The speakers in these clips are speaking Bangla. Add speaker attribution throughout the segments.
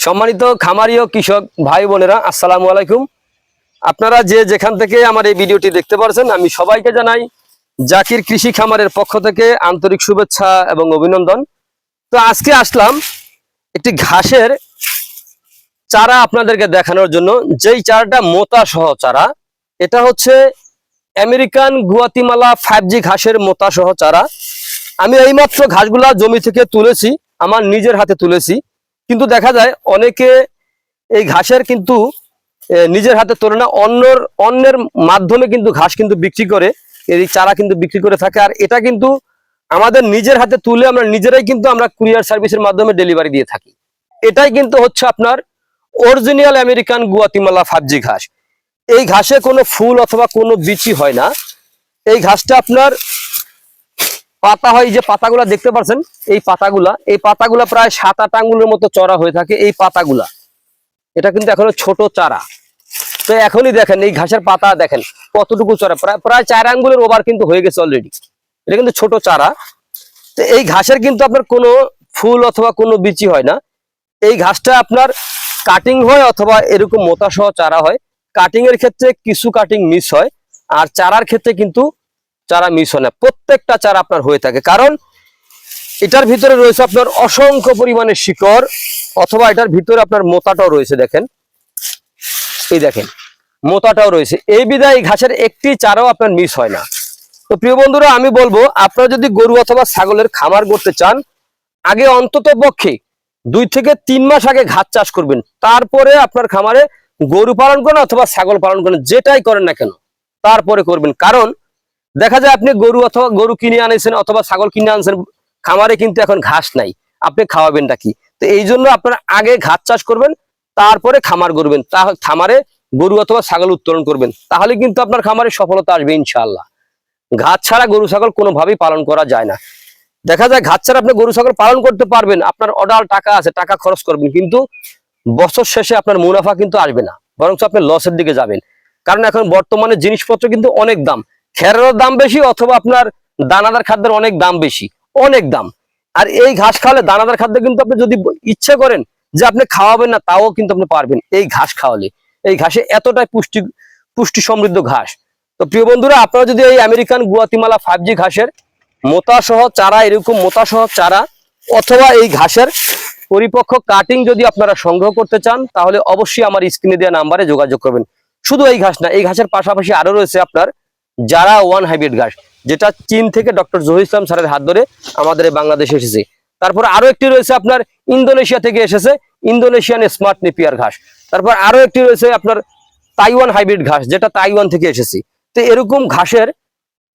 Speaker 1: সম্মানিত খামারি ও কৃষক ভাই বোনেরা, আসসালামু আলাইকুম। আপনারা যে যেখান থেকে আমার এই ভিডিওটি দেখতে পাচ্ছেন, আমি সবাইকে জানাই জাকির কৃষি খামারের পক্ষ থেকে আন্তরিক শুভেচ্ছা এবং অভিনন্দন। তো আজকে আসলাম একটি ঘাসের চারা আপনাদেরকে দেখানোর জন্য। যেই চারাটা মোতা সহ চারা, এটা হচ্ছে আমেরিকান গুয়াতিমালা 5G ঘাসের মোতা সহ চারা। আমি এইমাত্র ঘাসগুলা জমি থেকে তুলেছি, আমার নিজের হাতে তুলেছি। কিন্তু দেখা যায় অনেকে এই ঘাসের কিন্তু নিজের হাতে তোলে না, অন্যের মাধ্যমে কিন্তু ঘাস কিন্তু বিক্রি করে, এই চারা কিন্তু বিক্রি করে থাকে। আর এটা কিন্তু আমাদের নিজের হাতে তুলে আমরা নিজেরাই কিন্তু আমরা কুরিয়ার সার্ভিসের মাধ্যমে ডেলিভারি দিয়ে থাকি। এটাই কিন্তু হচ্ছে আপনার অরিজিনাল আমেরিকান গুয়াতিমালা 5G ঘাস। এই ঘাসে কোনো ফুল অথবা কোনো বিচি হয় না। এই ঘাসটা আপনার পাতা হয়, যে পাতাগুলা দেখতে পাচ্ছেন, এই পাতাগুলা প্রায় 7-8 আঙ্গুলের মতো চড়া হয়ে থাকে। এই পাতাগুলা, এটা কিন্তু এখনো ছোট চারা। তো এখনই দেখেন এই ঘাসের পাতা দেখেন কতটুকু চড়া, প্রায় 4 আঙ্গুলের ওভার কিন্তু হয়ে গেছে অলরেডি। এটা কিন্তু ছোট চারা। তো এই ঘাসের কিন্তু আপনার কোনো ফুল অথবা কোনো বিচি হয় না। এই ঘাসটা আপনার কাটিং হয় অথবা এরকম মোটা সহ চারা হয়। কাটিং এর ক্ষেত্রে কিছু কাটিং মিস হয়, আর চারার ক্ষেত্রে কিন্তু চারা মিস হয় না। প্রত্যেকটা চারা আপনার হয়ে থাকে, কারণ এটার ভিতরে রয়েছে আপনার অসংখ্য পরিমাণে শিকড়, অথবা এটার ভিতরে আপনার মোতাটাও রয়েছে। দেখেন, এই দেখেন মোতাটাও রয়েছে। এই বিধায় ঘাসের একটি চারাও আপনার মিস হয় না। তো প্রিয় বন্ধুরা, আমি বলবো আপনারা যদি গরু অথবা ছাগলের খামার করতে চান, আগে অন্তত পক্ষে 2 থেকে 3 মাস আগে ঘাস চাষ করবেন। তারপরে আপনার খামারে গরু পালন করেন অথবা ছাগল পালন করেন, যেটাই করেন না কেন তারপরে করবেন। কারণ দেখা যায় আপনি গরু কিনে আনেছেন অথবা ছাগল কিনে আনছেন, খামারে কিন্তু এখন ঘাস নাই, আপনি খাওয়াবেনটা কি? তো এই জন্য আপনারা আগে ঘাস চাষ করবেন, তারপরে খামার করবেন, খামারে গরু অথবা ছাগল উত্তোলন করবেন। তাহলে কিন্তু আপনার খামারে সফলতা আসবে ইনশাআল্লাহ। ঘাস ছাড়া গরু ছাগল কোনোভাবেই পালন করা যায় না। দেখা যায় ঘাস ছাড়া আপনি গরু ছাগল পালন করতে পারবেন, আপনার অডাল টাকা আছে, টাকা খরচ করবেন, কিন্তু বছর শেষে আপনার মুনাফা কিন্তু আসবে না, বরং আপনি লসের দিকে যাবেন। কারণ এখন বর্তমানে জিনিসপত্র কিন্তু অনেক দাম, খেরেরও দাম বেশি অথবা আপনার দানাদার খাদ্যের অনেক দাম বেশি, অনেক দাম। আর এই ঘাস খাওয়ালে, দানাদার খাদ্য কিন্তু আপনি যদি ইচ্ছে করেন যে আপনি খাওয়াবেন না, তাও কিন্তু আপনি পারবেন এই ঘাস খাওয়ালে। এই ঘাসে এতটাই পুষ্টি সমৃদ্ধ ঘাস। তো প্রিয় বন্ধুরা, আপনারা যদি এই আমেরিকান গুয়াতিমালা 5G ঘাসের মোতা সহ চারা, এরকম মোতা সহ চারা অথবা এই ঘাসের পরিপক্ক কাটিং যদি আপনারা সংগ্রহ করতে চান, তাহলে অবশ্যই আমার স্ক্রিনে দেওয়া নাম্বারে যোগাযোগ করবেন। শুধু এই ঘাস না, এই ঘাসের পাশাপাশি আরো রয়েছে আপনার যারা 1 হাইব্রিড ঘাস, যেটা চীন থেকে ডক্টর জহির ইসলাম স্যারের হাত ধরে আমাদের বাংলাদেশে এসেছে। তারপর আরো একটি রয়েছে আপনার ইন্দোনেশিয়া থেকে এসেছে, ইন্দোনেশিয়ান স্মার্ট নেপিয়ার ঘাস। তারপর আরো একটি রয়েছে আপনার তাইওয়ান হাইব্রিড ঘাস, যেটা তাইওয়ান থেকে এসেছে। তো এরকম ঘাসের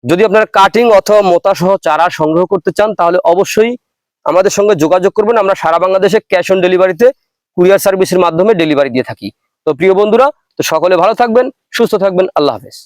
Speaker 1: যদি আপনার কাটিং অথবা মোতা সহ চারা সংগ্রহ করতে চান, তাহলে অবশ্যই আমাদের সঙ্গে যোগাযোগ করবেন। আমরা সারা বাংলাদেশে ক্যাশ অন ডেলিভারিতে কুরিয়ার সার্ভিসের মাধ্যমে ডেলিভারি দিয়ে থাকি। তো প্রিয় বন্ধুরা, তো সকলে ভালো থাকবেন, সুস্থ থাকবেন। আল্লাহ হাফেজ।